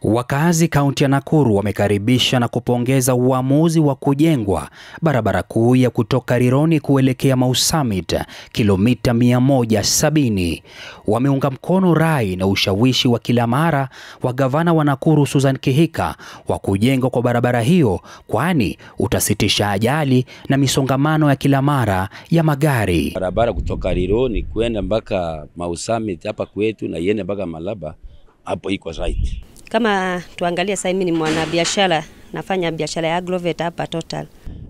Wakazi kaunti ya Nakuru wamekaribisha na kupongeza uamuzi wa kujengwa barabara kuu ya kutoka Rironi kuelekea Mau Summit kilomita 170. Wameunga mkono rai na ushawishi wa kila mara wa gavana wa Nakuru Susan Kihika wa kujengwa kwa barabara hiyo, kwani utasitisha ajali na misongamano ya kila mara ya magari. Barabara kutoka Rironi kwenda mpaka Mau Summit hapa kwetu na iende mpaka Malaba hapo iko right. Kama tuangalia sasa, mimi ni mwanabiashara, nafanya biashara ya Agrovet hapa Total.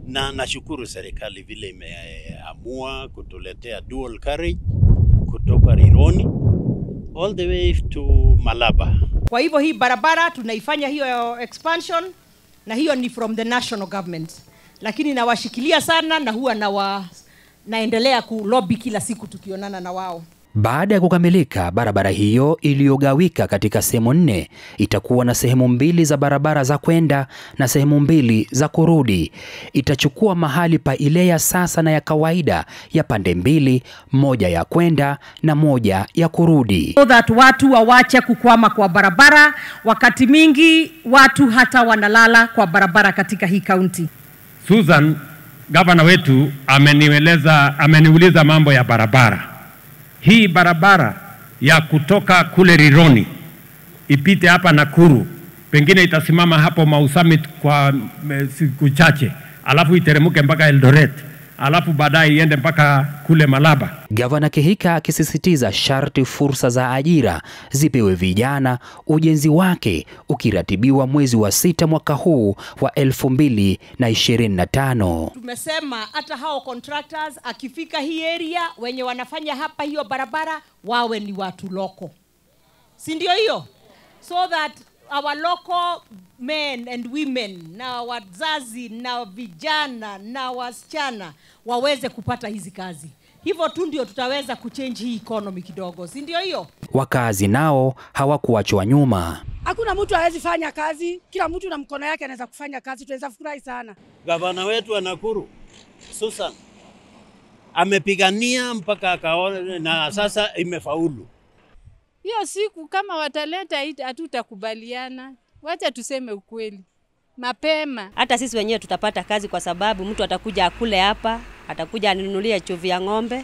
Na nashukuru serikali vile imeamua kutuletea dual carriage kutoka Rironi all the way to Malaba. Kwa hivyo hii barabara tunaifanya hiyo expansion, na hiyo ni from the national government. Lakini nawashikilia sana na huwa naendelea kulobby kila siku tukionana na wao. Baada ya kukamilika, barabara hiyo iliyogawika katika sehemu 4 itakuwa na sehemu 2 za barabara za kwenda na sehemu 2 za kurudi. Itachukua mahali pa ile ya sasa na ya kawaida ya pande 2, moja ya kwenda na moja ya kurudi. So that watu wawache kukwama kwa barabara. Wakati mingi watu hata wanalala kwa barabara katika hii kaunti. Susan, gavana wetu ameniuliza mambo ya barabara. Hii barabara ya kutoka kule Rironi ipite hapa Nakuru, pengine itasimama hapo Mau Summit kwa siku chache, alafu iteremuke mpaka Eldoret, alafu baadaye iende mpaka kule Malaba. Gavana Kihika akisisitiza sharti fursa za ajira zipewe vijana, ujenzi wake ukiratibiwa mwezi wa 6 mwaka huu wa 2025. Tumesema hata hao contractors akifika hii area wenye wanafanya hapa hiyo barabara wawe ni watu loko. Si ndio hiyo? So that our local men and women na wazazi na vijana na wasichana waweze kupata hizi kazi. Hivyo tu ndio tutaweza kuchange hii economy kidogo, si ndio hiyo? Wakazi nao hawakuachwa nyuma. Hakuna mtu hawezi fanya kazi, kila mtu na mkono yake anaweza kufanya kazi, tunaweza furahi sana. Gavana wetu wa Nakuru Susan amepigania mpaka akaona na sasa imefaulu. Hiyo siku kama wataleta hatutakubaliana. Wacha tuseme ukweli mapema. Hata sisi wenyewe tutapata kazi kwa sababu mtu atakuja akule hapa, atakuja anunulie chovi ya ng'ombe.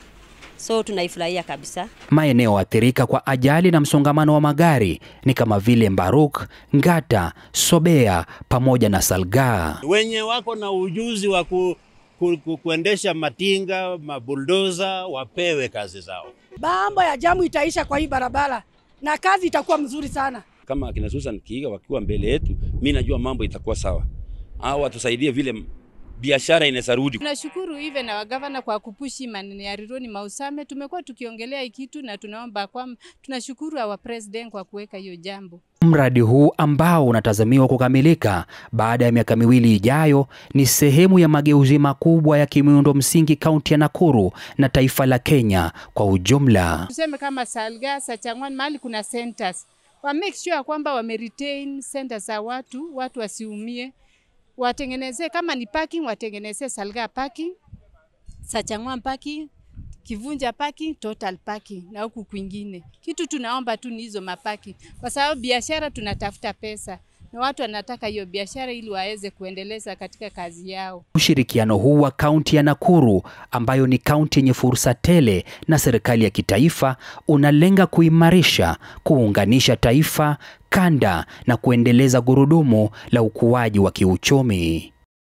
So tunaifurahia kabisa. Maeneo athirika kwa ajali na msongamano wa magari ni kama vile Mbaruk, Ngata, Sobea pamoja na Salgaa. Wenye wako na ujuzi wa kuendesha matinga, mabuldoza wapewe kazi zao. Mambo ya jamu itaisha kwa hii barabara na kazi itakuwa mzuri sana. Kama akina Susan Kihika wakiwa mbele yetu, mimi najua mambo itakuwa sawa. Hao watusaidie vile biashara inasarudi. Tunashukuru hivi na wagavana kwa kupushi maneno ya Rironi Mau Summit. Tumekuwa tukiongelea kitu na tunaomba tunashukuru our president kwa kuweka hiyo jambo. Mradi huu ambao unatazamiwa kukamilika baada ya miaka 2 ijayo ni sehemu ya mageuzi makubwa ya kimiundo msingi kaunti ya Nakuru na taifa la Kenya kwa ujumla. Tuseme kama Salgaa, Sachangwan, mahali kuna centers, wa make sure kwamba wame retain centers za watu wasiumie. Watengeneze kama ni parking, watengeneze Salgaa parking, Sachangwan parking, Kivunja parking, Total parking na huku kwingine. Kitu tunaomba tu ni hizo mapaki, kwa sababu biashara tunatafuta pesa na watu wanataka hiyo biashara ili waweze kuendeleza katika kazi yao. Ushirikiano huu wa kaunti ya Nakuru, ambayo ni kaunti yenye fursa tele, na serikali ya kitaifa unalenga kuimarisha, kuunganisha taifa, kanda na kuendeleza gurudumu la ukuaji wa kiuchumi.